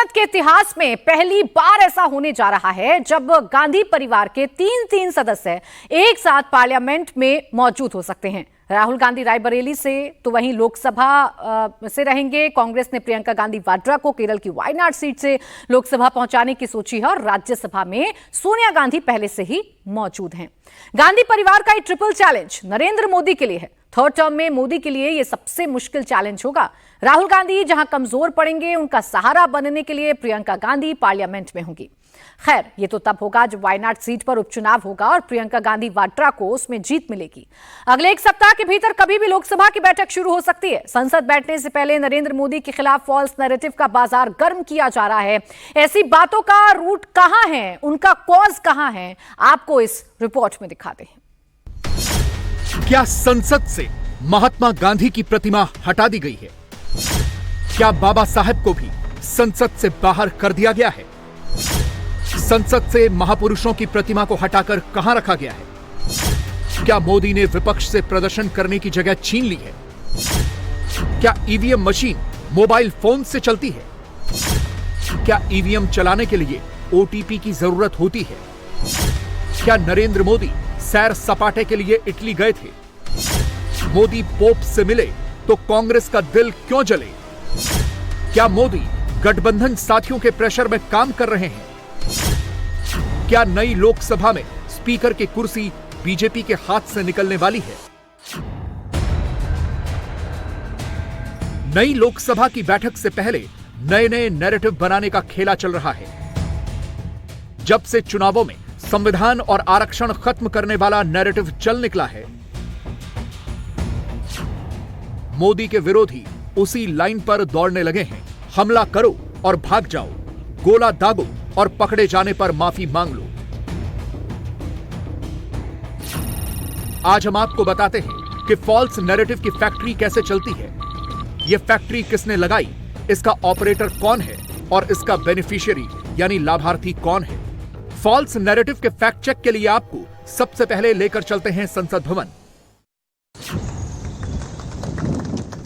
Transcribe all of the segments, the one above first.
संसद के इतिहास में पहली बार ऐसा होने जा रहा है जब गांधी परिवार के तीन सदस्य एक साथ पार्लियामेंट में मौजूद हो सकते हैं। राहुल गांधी रायबरेली से, तो वहीं लोकसभा से रहेंगे। कांग्रेस ने प्रियंका गांधी वाड्रा को केरल की वायनाड सीट से लोकसभा पहुंचाने की सोची है और राज्यसभा में सोनिया गांधी पहले से ही मौजूद हैं। गांधी परिवार का ये ट्रिपल चैलेंज नरेंद्र मोदी के लिए है। थर्ड टर्म में मोदी के लिए यह सबसे मुश्किल चैलेंज होगा। राहुल गांधी जहां कमजोर पड़ेंगे, उनका सहारा बनने के लिए प्रियंका गांधी पार्लियामेंट में होंगी। खैर, ये तो तब होगा जब वायनाड सीट पर उपचुनाव होगा और प्रियंका गांधी वाड्रा को उसमें जीत मिलेगी। अगले एक सप्ताह के भीतर कभी भी लोकसभा की बैठक शुरू हो सकती है। संसद बैठने से पहले नरेंद्र मोदी के खिलाफ फॉल्स नैरेटिव का बाजार गर्म किया जा रहा है। ऐसी बातों का रूट कहां है, उनका कॉज कहां है, आपको इस रिपोर्ट में दिखाते हैं। क्या संसद से महात्मा गांधी की प्रतिमा हटा दी गई है? क्या बाबा साहब को भी संसद से बाहर कर दिया गया है? संसद से महापुरुषों की प्रतिमा को हटाकर कहां रखा गया है? क्या मोदी ने विपक्ष से प्रदर्शन करने की जगह छीन ली है? क्या ईवीएम मशीन मोबाइल फोन से चलती है? क्या ईवीएम चलाने के लिए ओटीपी की जरूरत होती है? क्या नरेंद्र मोदी सैर सपाटे के लिए इटली गए थे? मोदी पोप से मिले तो कांग्रेस का दिल क्यों जले? क्या मोदी गठबंधन साथियों के प्रेशर में काम कर रहे हैं? क्या नई लोकसभा में स्पीकर की कुर्सी बीजेपी के हाथ से निकलने वाली है? नई लोकसभा की बैठक से पहले नए नैरेटिव बनाने का खेला चल रहा है। जब से चुनावों में संविधान और आरक्षण खत्म करने वाला नैरेटिव चल निकला है, मोदी के विरोधी उसी लाइन पर दौड़ने लगे हैं। हमला करो और भाग जाओ, गोला दागो और पकड़े जाने पर माफी मांग लो। आज हम आपको बताते हैं कि फॉल्स नैरेटिव की फैक्ट्री कैसे चलती है, यह फैक्ट्री किसने लगाई, इसका ऑपरेटर कौन है और इसका बेनिफिशियरी यानी लाभार्थी कौन है। फॉल्स नैरेटिव के फैक्ट चेक के लिए आपको सबसे पहले लेकर चलते हैं संसद भवन।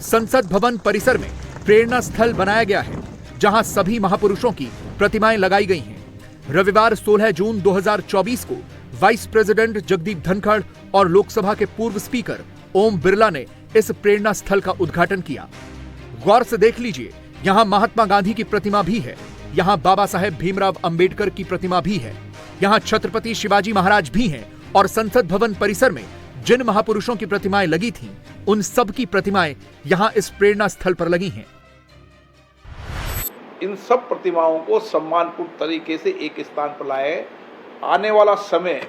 संसद भवन परिसर में प्रेरणा स्थल बनाया गया है, जहां सभी महापुरुषों की प्रतिमाएं लगाई गई हैं। रविवार 16 जून 2024 को वाइस प्रेसिडेंट जगदीप धनखड़ और लोकसभा के पूर्व स्पीकर ओम बिरला ने इस प्रेरणा स्थल का उद्घाटन किया। गौर से देख लीजिए, यहां महात्मा गांधी की प्रतिमा भी है, यहां बाबा साहेब भीमराव अंबेडकर की प्रतिमा भी है, यहां छत्रपति शिवाजी महाराज भी हैं और संसद भवन परिसर में जिन महापुरुषों की प्रतिमाएं लगी थीं, उन सब की प्रतिमाएं यहां इस प्रेरणा स्थल पर लगी हैं। इन सब प्रतिमाओं को सम्मानपूर्ण तरीके से एक स्थान पर लाए। आने वाला समय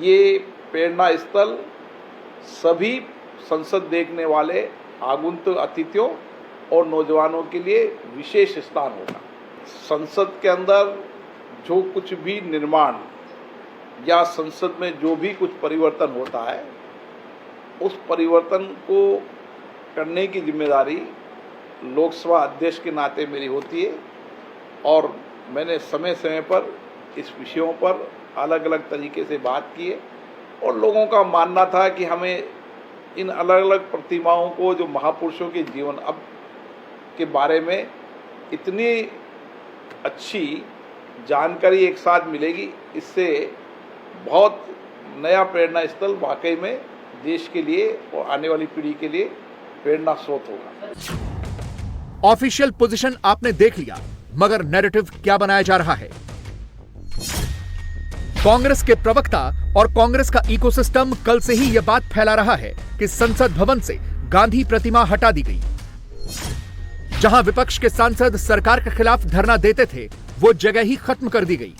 ये प्रेरणा स्थल सभी संसद देखने वाले आगंतुक अतिथियों और नौजवानों के लिए विशेष स्थान होगा। संसद के अंदर जो कुछ भी निर्माण या संसद में जो भी कुछ परिवर्तन होता है, उस परिवर्तन को करने की जिम्मेदारी लोकसभा अध्यक्ष के नाते मेरी होती है और मैंने समय समय पर इस विषयों पर अलग अलग तरीके से बात की है और लोगों का मानना था कि हमें इन अलग अलग प्रतिमाओं को, जो महापुरुषों के जीवन अब के बारे में इतनी अच्छी जानकारी एक साथ मिलेगी, इससे बहुत नया प्रेरणा स्थल वाकई में देश के लिए और आने वाली पीढ़ी के लिए प्रेरणा स्रोत होगा। ऑफिशियल पोजीशन आपने देख लिया, मगर नैरेटिव क्या बनाया जा रहा है? कांग्रेस के प्रवक्ता और कांग्रेस का इकोसिस्टम कल से ही यह बात फैला रहा है कि संसद भवन से गांधी प्रतिमा हटा दी गई। जहां विपक्ष के सांसद सरकार के खिलाफ धरना देते थे, वो जगह ही खत्म कर दी गई।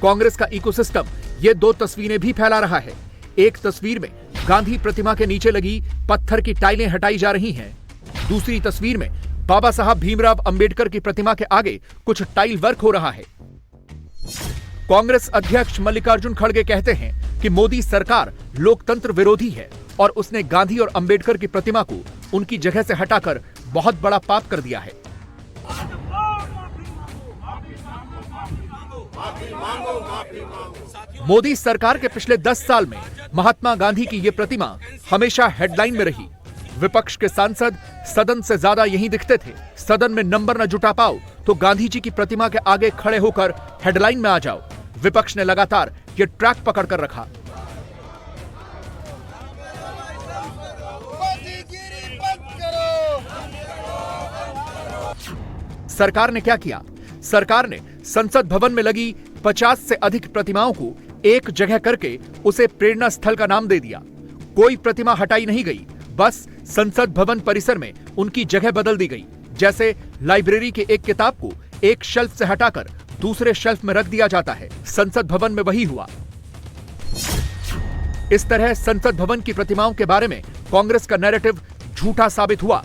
कांग्रेस का इकोसिस्टम ये दो तस्वीरें भी फैला रहा है। एक तस्वीर में गांधी प्रतिमा के नीचे लगी पत्थर की टाइलें हटाई जा रही हैं। दूसरी तस्वीर में बाबा साहब भीमराव अंबेडकर की प्रतिमा के आगे कुछ टाइल वर्क हो रहा है। कांग्रेस अध्यक्ष मल्लिकार्जुन खड़गे कहते हैं कि मोदी सरकार लोकतंत्र विरोधी है और उसने गांधी और अंबेडकर की प्रतिमा को उनकी जगह से हटाकर बहुत बड़ा पाप कर दिया है। मोदी सरकार के पिछले 10 साल में महात्मा गांधी की ये प्रतिमा हमेशा हेडलाइन में रही। विपक्ष के सांसद सदन से ज्यादा यहीं दिखते थे। सदन में नंबर न जुटा पाओ तो गांधी जी की प्रतिमा के आगे खड़े होकर हेडलाइन में आ जाओ। विपक्ष ने लगातार ये ट्रैक पकड़कर रखा। सरकार ने क्या किया? सरकार ने संसद भवन में लगी 50 से अधिक प्रतिमाओं को एक जगह करके उसे प्रेरणा स्थल का नाम दे दिया। कोई प्रतिमा हटाई नहीं गई, बस संसद भवन परिसर में उनकी जगह बदल दी गई। जैसे लाइब्रेरी के एक किताब को एक शेल्फ से हटाकर दूसरे शेल्फ में रख दिया जाता है, संसद भवन में वही हुआ। इस तरह संसद भवन की प्रतिमाओं के बारे में कांग्रेस का नैरेटिव झूठा साबित हुआ।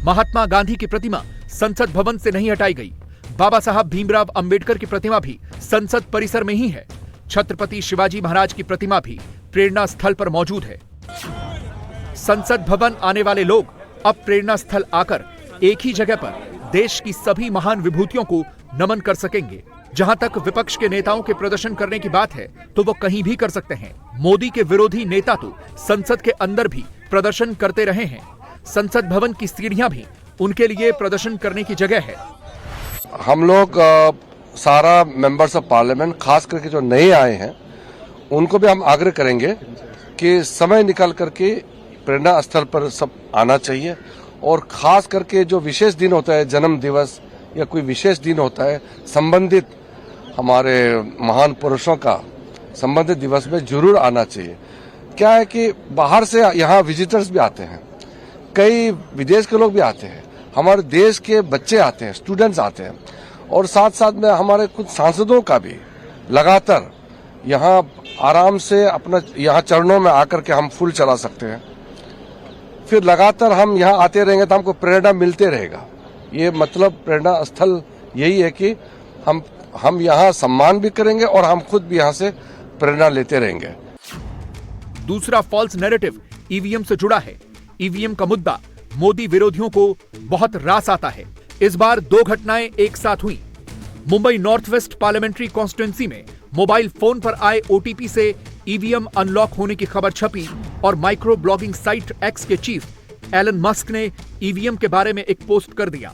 महात्मा गांधी की प्रतिमा संसद भवन से नहीं हटाई गई। बाबा साहब भीमराव अंबेडकर की प्रतिमा भी संसद परिसर में ही है। छत्रपति शिवाजी महाराज की प्रतिमा भी प्रेरणा स्थल पर मौजूद है। संसद भवन आने वाले लोग अब प्रेरणा स्थल आकर एक ही जगह पर देश की सभी महान विभूतियों को नमन कर सकेंगे। जहां तक विपक्ष के नेताओं के प्रदर्शन करने की बात है तो वो कहीं भी कर सकते हैं। मोदी के विरोधी नेता तो संसद के अंदर भी प्रदर्शन करते रहे हैं। संसद भवन की सीढ़ियां भी उनके लिए प्रदर्शन करने की जगह है। हम लोग सारा मेंबर्स ऑफ पार्लियामेंट, खास करके जो नए आए हैं, उनको भी हम आग्रह करेंगे कि समय निकाल करके प्रेरणा स्थल पर सब आना चाहिए। और खास करके जो विशेष दिन होता है, जन्म दिवस या कोई विशेष दिन होता है, संबंधित हमारे महान पुरुषों का संबंधित दिवस में जरूर आना चाहिए। क्या है कि बाहर से यहाँ विजिटर्स भी आते हैं, कई विदेश के लोग भी आते हैं, हमारे देश के बच्चे आते हैं, स्टूडेंट्स आते हैं, और साथ साथ में हमारे कुछ सांसदों का भी लगातार यहाँ आराम से अपना यहाँ चरणों में आकर के हम फूल चढ़ा सकते हैं। फिर लगातार हम यहाँ आते रहेंगे तो हमको प्रेरणा मिलते रहेगा। ये मतलब प्रेरणा स्थल यही है कि हम यहाँ सम्मान भी करेंगे और हम खुद भी यहाँ से प्रेरणा लेते रहेंगे। दूसरा फॉल्स नैरेटिव ईवीएम से जुड़ा है। ईवीएम का मुद्दा मोदी विरोधियों को बहुत रास आता है। इस बार दो घटनाएं एक साथ हुई। Mumbai north west parliamentary constituency में मोबाइल फोन पर आए ओटीपी से ईवीएम अनलॉक होने की खबर छपी और माइक्रो ब्लॉगिंग साइट एक्स के चीफ एलन मस्क ने ईवीएम के बारे में एक पोस्ट कर दिया।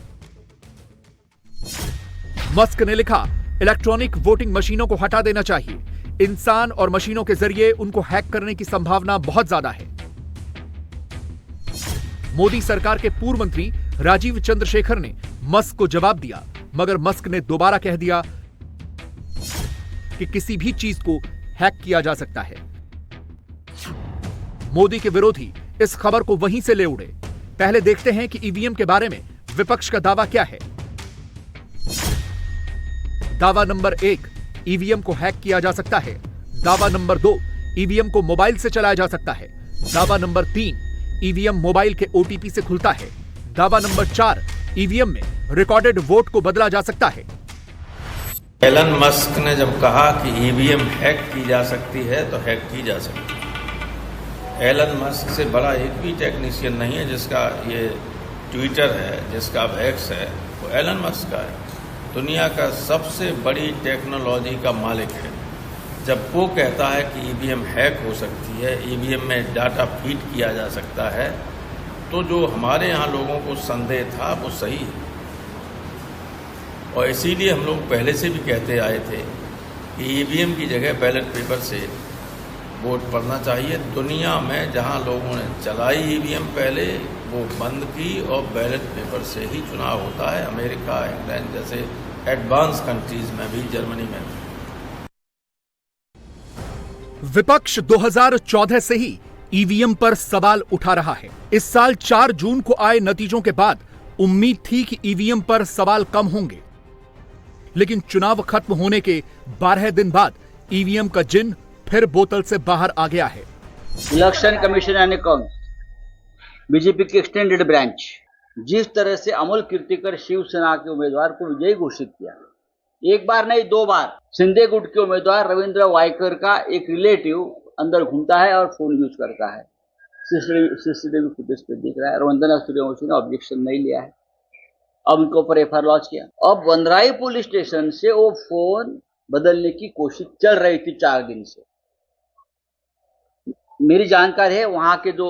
मस्क ने लिखा, इलेक्ट्रॉनिक वोटिंग मशीनों को हटा देना चाहिए। इंसान और मशीनों के जरिए उनको हैक करने की संभावना बहुत ज्यादा है। मोदी सरकार के पूर्व मंत्री राजीव चंद्रशेखर ने मस्क को जवाब दिया, मगर मस्क ने दोबारा कह दिया कि किसी भी चीज को हैक किया जा सकता है। मोदी के विरोधी इस खबर को वहीं से ले उड़े। पहले देखते हैं कि ईवीएम के बारे में विपक्ष का दावा क्या है। दावा नंबर 1, ईवीएम को हैक किया जा सकता है। दावा नंबर 2, ईवीएम को मोबाइल से चलाया जा सकता है। दावा नंबर 3, ईवीएम मोबाइल के ओटीपी से खुलता है। दावा नंबर 4, ईवीएम में रिकॉर्डेड वोट को बदला जा सकता है। एलन मस्क ने जब कहा कि ईवीएम हैक की जा सकती है तो हैक की जा सकती है। एलन मस्क से बड़ा एक भी टेक्नीशियन नहीं है जिसका ये ट्विटर है, जिसका एक्स है, वो एलन मस्क का है। दुनिया का सबसे बड़ी टेक्नोलॉजी का मालिक है। जब वो कहता है कि ईवीएम हैक हो सकती है, ईवीएम में डाटा फीड किया जा सकता है, तो जो हमारे यहाँ लोगों को संदेह था वो सही है। और इसीलिए हम लोग पहले से भी कहते आए थे कि ईवीएम की जगह बैलेट पेपर से वोट पड़ना चाहिए। दुनिया में जहाँ लोगों ने चलाई ईवीएम पहले, वो बंद की और बैलेट पेपर से ही चुनाव होता है। अमेरिका, इंग्लैंड जैसे एडवांस कंट्रीज में भी, जर्मनी में भी। विपक्ष 2014 से ही ईवीएम पर सवाल उठा रहा है। इस साल 4 जून को आए नतीजों के बाद उम्मीद थी कि ईवीएम पर सवाल कम होंगे, लेकिन चुनाव खत्म होने के 12 दिन बाद ईवीएम का जिन फिर बोतल से बाहर आ गया है। इलेक्शन कमीशन यानी कौन? बीजेपी की एक्सटेंडेड ब्रांच जिस तरह से अमोल कीर्तिकर शिवसेना के उम्मीदवार को विजयी घोषित किया, एक बार नहीं 2 बार। सिंधे गुट के उम्मीदवार रविंद्र वायकर का एक रिलेटिव अंदर घूमता है और फोन यूज करता है, सीसीटीवी फुटेज पे दिख रहा है। और वंदना सूर्यवंशी ने ऑब्जेक्शन नहीं लिया है, अब उनके ऊपर एफआईआर लॉन्च किया। अब वनराई पुलिस स्टेशन से वो फोन बदलने की कोशिश चल रही थी 4 दिन से। मेरी जानकारी है वहां के जो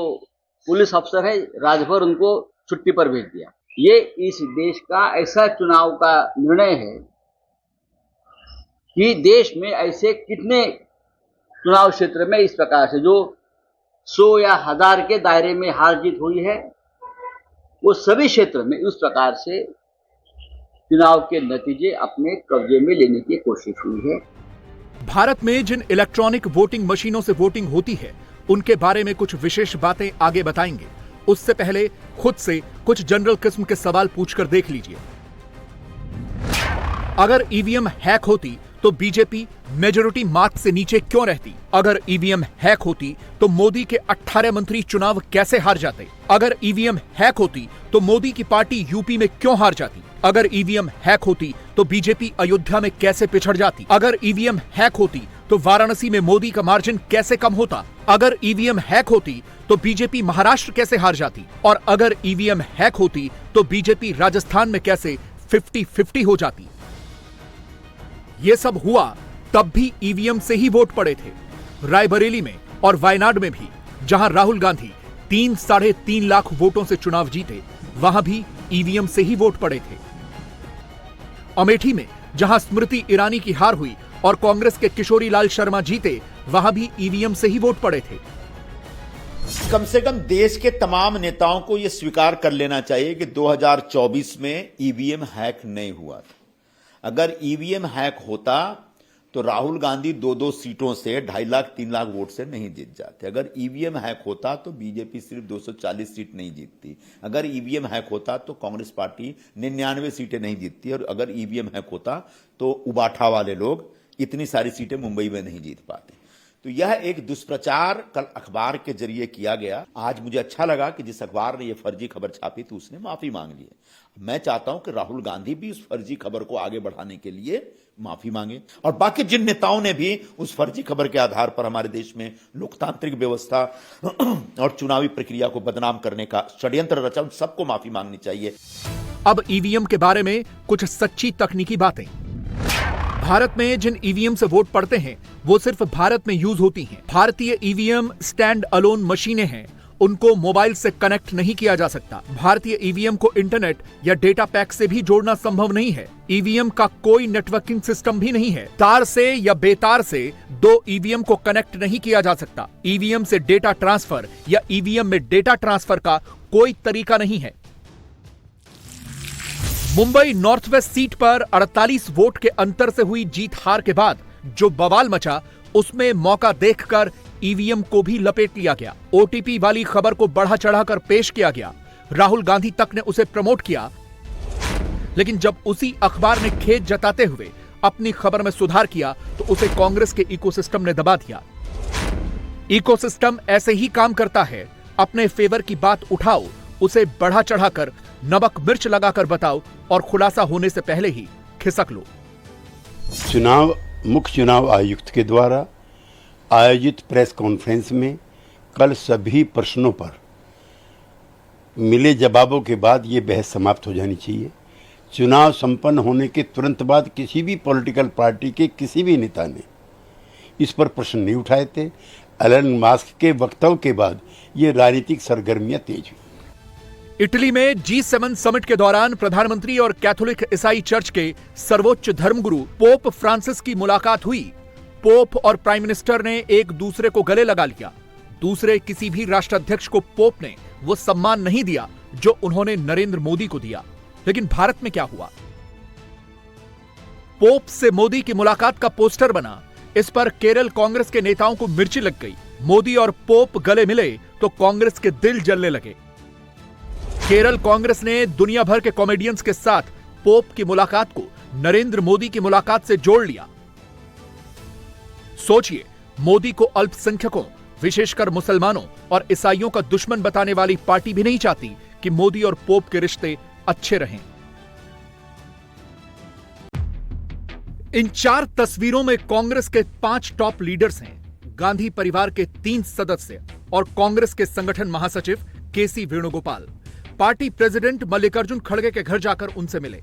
पुलिस अफसर है, राजभर उनको छुट्टी पर भेज दिया। ये इस देश का ऐसा चुनाव का निर्णय है कि देश में ऐसे कितने चुनाव क्षेत्र में इस प्रकार से जो 100 या 1000 के दायरे में हार जीत हुई है, वो सभी क्षेत्र में उस प्रकार से चुनाव के नतीजे अपने कब्जे में लेने की कोशिश हुई है। भारत में जिन इलेक्ट्रॉनिक वोटिंग मशीनों से वोटिंग होती है उनके बारे में कुछ विशेष बातें आगे बताएंगे। उससे पहले खुद से कुछ जनरल किस्म के सवाल पूछकर देख लीजिए। अगर ईवीएम हैक होती तो बीजेपी मेजॉरिटी मार्क से नीचे क्यों रहती? अगर ईवीएम हैक होती तो मोदी के 18 मंत्री चुनाव कैसे हार जाते? अगर ईवीएम हैक होती तो मोदी की पार्टी यूपी में क्यों हार जाती? अगर ईवीएम हैक होती तो बीजेपी अयोध्या में कैसे पिछड़ जाती? अगर ईवीएम हैक होती तो वाराणसी में मोदी का मार्जिन कैसे कम होता? अगर ईवीएम हैक होती तो बीजेपी महाराष्ट्र कैसे हार जाती? और अगर ईवीएम हैक होती तो बीजेपी राजस्थान में कैसे 50-50 हो जाती? ये सब हुआ तब भी ईवीएम से ही वोट पड़े थे। रायबरेली में और वायनाड में भी, जहां राहुल गांधी 3-3.5 लाख वोटों से चुनाव जीते, वहां भी ईवीएम से ही वोट पड़े थे। अमेठी में जहां स्मृति ईरानी की हार हुई और कांग्रेस के किशोरी लाल शर्मा जीते, वहां भी ईवीएम से ही वोट पड़े थे। कम से कम देश के तमाम नेताओं को यह स्वीकार कर लेना चाहिए कि 2024 में ईवीएम हैक नहीं हुआ था। अगर ईवीएम हैक होता तो राहुल गांधी 2-2 सीटों से 2.5 लाख 3 लाख वोट से नहीं जीत जाते। अगर ईवीएम हैक होता तो बीजेपी सिर्फ 240 सीट नहीं जीतती। अगर ईवीएम हैक होता तो कांग्रेस पार्टी 99 सीटें नहीं जीतती। और अगर ईवीएम हैक होता तो उबाठा वाले लोग इतनी सारी सीटें मुंबई में नहीं जीत पाते। तो यह एक दुष्प्रचार कल अखबार के जरिए किया गया। आज मुझे अच्छा लगा कि जिस अखबार ने यह फर्जी खबर छापी थी उसने माफी मांग ली है। मैं चाहता हूं कि राहुल गांधी भी उस फर्जी खबर को आगे बढ़ाने के लिए माफी मांगे, और बाकी जिन नेताओं ने भी उस फर्जी खबर के आधार पर हमारे देश में लोकतांत्रिक व्यवस्था और चुनावी प्रक्रिया को बदनाम करने का षड्यंत्र रचा, उन सबको माफी मांगनी चाहिए। अब ईवीएम के बारे में कुछ सच्ची तकनीकी बातें। भारत में जिन ईवीएम से वोट पड़ते हैं वो सिर्फ भारत में यूज होती हैं। भारतीय ईवीएम स्टैंड अलोन मशीनें हैं, उनको मोबाइल से कनेक्ट नहीं किया जा सकता। भारतीय ईवीएम को इंटरनेट या डेटा पैक से भी जोड़ना संभव नहीं है। ईवीएम का कोई नेटवर्किंग सिस्टम भी नहीं है। तार से या बेतार से 2 ईवीएम को कनेक्ट नहीं किया जा सकता। ईवीएम से डेटा ट्रांसफर या ईवीएम में डेटा ट्रांसफर का कोई तरीका नहीं है। मुंबई नॉर्थ वेस्ट सीट पर 48 वोट के अंतर से हुई जीत हार के बाद जो बवाल मचा, उसमें मौका देखकर ईवीएम को भी लपेट लिया गया। ओटीपी वाली खबर को बढ़ा चढ़ाकर पेश किया गया। राहुल गांधी तक ने उसे प्रमोट किया, लेकिन जब उसी अखबार ने खेद जताते हुए अपनी खबर में सुधार किया तो उसे कांग्रेस के इकोसिस्टम ने दबा दिया। इकोसिस्टम ऐसे ही काम करता है। अपने फेवर की बात उठाओ, उसे बढ़ा चढ़ाकर नमक मिर्च लगाकर बताओ और खुलासा होने से पहले ही खिसक लो। मुख्य चुनाव आयुक्त के द्वारा आयोजित प्रेस कॉन्फ्रेंस में कल सभी प्रश्नों पर मिले जवाबों के बाद ये बहस समाप्त हो जानी चाहिए। चुनाव संपन्न होने के तुरंत बाद किसी भी पॉलिटिकल पार्टी के किसी भी नेता ने इस पर प्रश्न नहीं उठाए थे। एलन मस्क के वक्तव्य के बाद ये राजनीतिक सरगर्मियां तेज हुई। इटली में G7 समिट के दौरान प्रधानमंत्री और कैथोलिक ईसाई चर्च के सर्वोच्च धर्मगुरु पोप फ्रांसिस की मुलाकात हुई। पोप और प्राइम मिनिस्टर ने एक दूसरे को गले लगा लिया। दूसरे किसी भी राष्ट्राध्यक्ष को पोप ने वो सम्मान नहीं दिया जो उन्होंने नरेंद्र मोदी को दिया। लेकिन भारत में क्या हुआ? पोप से मोदी की मुलाकात का पोस्टर बना। इस पर केरल कांग्रेस के नेताओं को मिर्ची लग गई। मोदी और पोप गले मिले तो कांग्रेस के दिल जलने लगे। केरल कांग्रेस ने दुनिया भर के कॉमेडियंस के साथ पोप की मुलाकात को नरेंद्र मोदी की मुलाकात से जोड़ लिया। सोचिए, मोदी को अल्पसंख्यकों, विशेषकर मुसलमानों और ईसाइयों का दुश्मन बताने वाली पार्टी भी नहीं चाहती कि मोदी और पोप के रिश्ते अच्छे रहें। इन 4 तस्वीरों में कांग्रेस के 5 टॉप लीडर्स हैं। गांधी परिवार के 3 सदस्य और कांग्रेस के संगठन महासचिव केसी वेणुगोपाल पार्टी प्रेसिडेंट मल्लिकार्जुन खड़गे के घर जाकर उनसे मिले।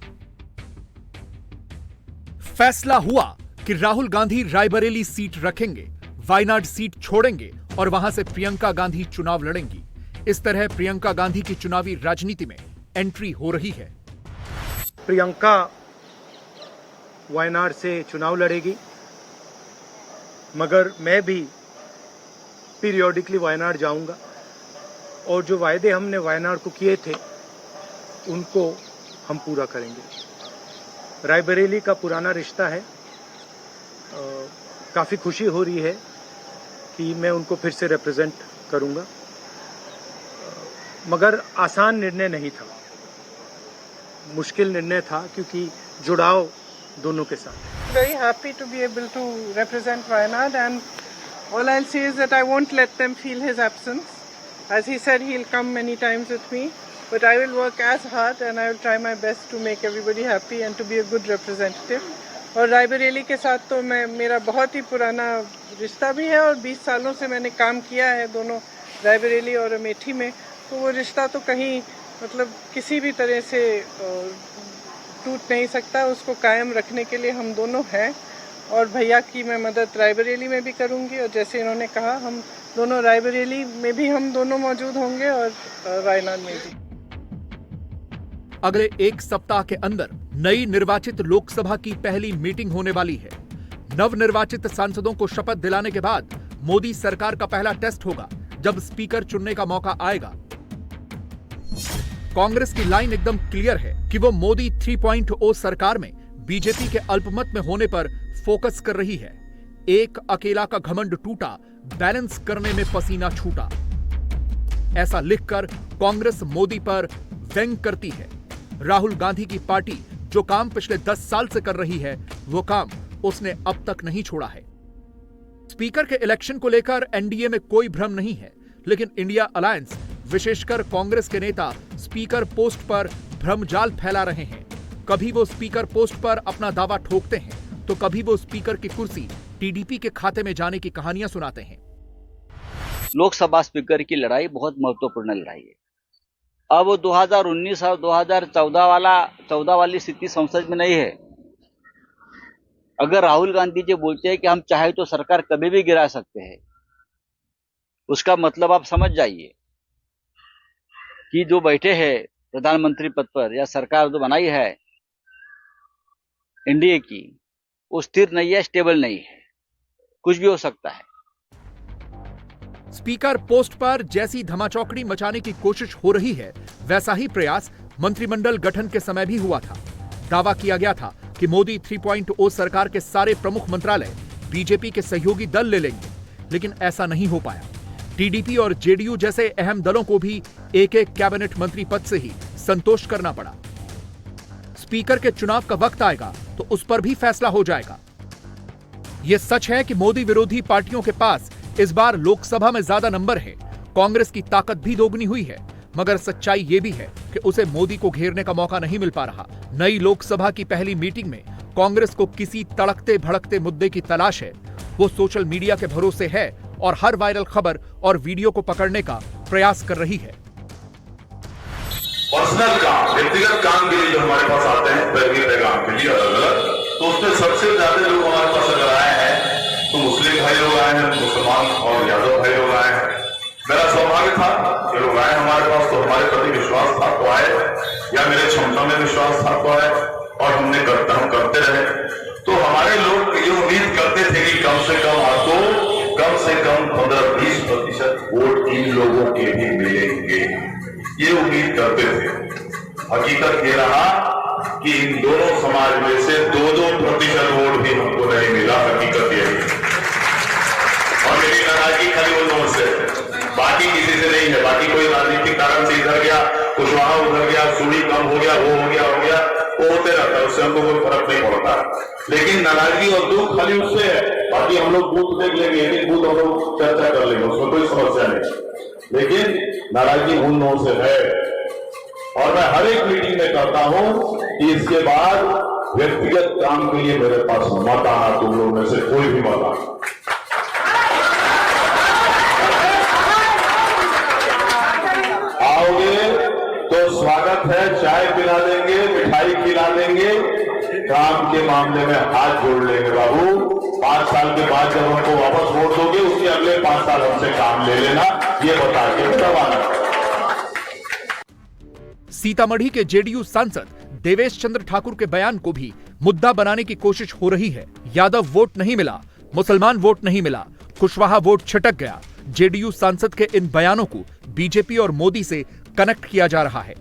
फैसला हुआ कि राहुल गांधी रायबरेली सीट रखेंगे, वायनाड सीट छोड़ेंगे और वहां से प्रियंका गांधी चुनाव लड़ेंगी। इस तरह प्रियंका गांधी की चुनावी राजनीति में एंट्री हो रही है। प्रियंका वायनाड से चुनाव लड़ेगी, मगर मैं भी पीरियोडिकली वायनाड जाऊंगा और जो वायदे हमने वायनाड को किए थे उनको हम पूरा करेंगे। रायबरेली का पुराना रिश्ता है, काफ़ी खुशी हो रही है कि मैं उनको फिर से रिप्रेजेंट करूंगा, मगर आसान निर्णय नहीं था, मुश्किल निर्णय था क्योंकि जुड़ाव दोनों के साथ। Very happy to be able to represent Wayanad, and all I'll say is that I won't let them feel his absence. As he said, he'll come many times with me, but I will work as hard and I will try my best to make everybody happy and to be a good representative. और रायबरेली के साथ तो मेरा बहुत ही पुराना रिश्ता भी है और 20 सालों से मैंने काम किया है दोनों रायबरेली और अमेठी में, तो वो रिश्ता तो कहीं मतलब किसी भी तरह से टूट नहीं सकता। उसको कायम रखने के लिए हम दोनों हैं और भैया की मैं मदद रायबरेली में भी करूंगी और जैसे इन्होंने कहा हम दोनों रायबरेली में भी हम दोनों मौजूद होंगे और वायनाड में भी। अगले एक सप्ताह के अंदर नई निर्वाचित लोकसभा की पहली मीटिंग होने वाली है। नवनिर्वाचित सांसदों को शपथ दिलाने के बाद मोदी सरकार का पहला टेस्ट होगा जब स्पीकर चुनने का मौका आएगा। कांग्रेस की लाइन एकदम क्लियर है कि वो मोदी 3.0 सरकार में बीजेपी के अल्पमत में होने पर फोकस कर रही है। एक अकेला का घमंड टूटा, बैलेंस करने में पसीना छूटा, ऐसा लिखकर कांग्रेस मोदी पर व्यंग करती है। राहुल गांधी की पार्टी जो काम पिछले 10 साल से कर रही है वो काम उसने अब तक नहीं छोड़ा है। स्पीकर के इलेक्शन को लेकर एनडीए में कोई भ्रम नहीं है, लेकिन इंडिया अलायंस विशेषकर कांग्रेस के नेता स्पीकर पोस्ट पर भ्रमजाल फैला रहे हैं। कभी वो स्पीकर पोस्ट पर अपना दावा ठोकते हैं तो कभी वो स्पीकर की कुर्सी टीडीपी के खाते में जाने की कहानियां सुनाते हैं। लोकसभा स्पीकर की लड़ाई बहुत महत्वपूर्ण लड़ाई है। अब 2019 और 2014 वाली स्थिति संसद में नहीं है। अगर राहुल गांधी जी बोलते हैं कि हम चाहे तो सरकार कभी भी गिरा सकते हैं, उसका मतलब आप समझ जाइए कि जो बैठे हैं प्रधानमंत्री पद पर या सरकार जो बनाई है एनडीए की, वो स्थिर नहीं है, स्टेबल नहीं है, कुछ भी हो सकता है। स्पीकर पोस्ट पर जैसी धमाचौकड़ी मचाने की कोशिश हो रही है वैसा ही प्रयास मंत्रिमंडल गठन के समय भी हुआ था। दावा किया गया था कि मोदी 3.0 सरकार के सारे प्रमुख मंत्रालय बीजेपी के सहयोगी दल ले लेंगे, लेकिन ऐसा नहीं हो पाया। टीडीपी और जेडीयू जैसे अहम दलों को भी एक एक कैबिनेट मंत्री पद से ही संतोष करना पड़ा। स्पीकर के चुनाव का वक्त आएगा तो उस पर भी फैसला हो जाएगा। यह सच है कि मोदी विरोधी पार्टियों के पास इस बार लोकसभा में ज्यादा नंबर है, कांग्रेस की ताकत भी दोगुनी हुई है, मगर सच्चाई यह भी है कि उसे मोदी को घेरने का मौका नहीं मिल पा रहा। नई लोकसभा की पहली मीटिंग में कांग्रेस को किसी तड़कते भड़कते मुद्दे की तलाश है। वो सोशल मीडिया के भरोसे है और हर वायरल खबर और वीडियो को पकड़ने का प्रयास कर रही है। पर्सनल काम, व्यक्तिगत काम के लिए जो हमारे पास आते हैं, पैगाम के लिए अलग-अलग, तो उसमें सबसे ज्यादा लोग हमारे पास अगर आए हैं तो मुस्लिम भाई लोग आए हैं, मुसलमान और यादव भाई लोग आए हैं। मेरा सौभाग्य था कि लोग आए हमारे पास तो हमारे प्रति विश्वास था तो आए, या मेरे क्षमता में विश्वास था तो आए, और हम करते रहे। तो हमारे लोग ये उम्मीद करते थे कि कम से कम आपको कम से कम 15-20% वोट इन लोगों के भी मिलेंगे, ये उम्मीद करते थे। हकीकत ये रहा कि इन दोनों समाज में से 2-2% वोट भी हमको नहीं मिला। हकीकत ये है। और मेरी नाराजगी खाली उन लोगों से, बाकी किसी से नहीं है। बाकी कोई राजनीतिक कारण से इधर गया, कुछ वहां उधर गया, सूढ़ी कम हो गया, वो हो गया, वो होते रहता है, उससे हमको कोई फर्क नहीं पड़ता। लेकिन नाराजगी और दुख खाली उससे है। बाकी हम लोग बूथ देख लेंगे, एक बूथ हम लोग चर्चा कर लेंगे, उसमें कोई समस्या नहीं। लेकिन नाराजगी उन लोगों से है, और मैं हर एक मीटिंग में कहता हूं कि इसके बाद व्यक्तिगत काम के लिए मेरे पास मत आना, तुम लोगों में से कोई भी मत आना। आओगे तो स्वागत है, चाय पिला देंगे, मिठाई खिला देंगे, काम के मामले में हाथ जोड़ लेंगे। बाबू 5 साल के बाद जब हमको वापस वोट दोगे, उसके अगले 5 साल हमसे काम ले लेना, ये बता के तब आना। सीतामढ़ी के जेडीयू सांसद देवेश चंद्र ठाकुर के बयान को भी मुद्दा बनाने की कोशिश हो रही है। यादव वोट नहीं मिला, मुसलमान वोट नहीं मिला, कुशवाहा वोट छिटक गया। जेडीयू सांसद के इन बयानों को बीजेपी और मोदी से कनेक्ट किया जा रहा है।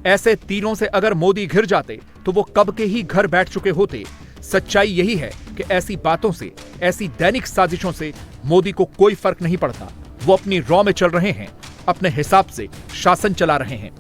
ऐसे तीरों से अगर मोदी घिर जाते तो वो कब के ही घर बैठ चुके होते। सच्चाई यही है कि ऐसी बातों से, ऐसी दैनिक साजिशों से मोदी को कोई फर्क नहीं पड़ता। वो अपनी रॉ में चल रहे हैं, अपने हिसाब से शासन चला रहे हैं।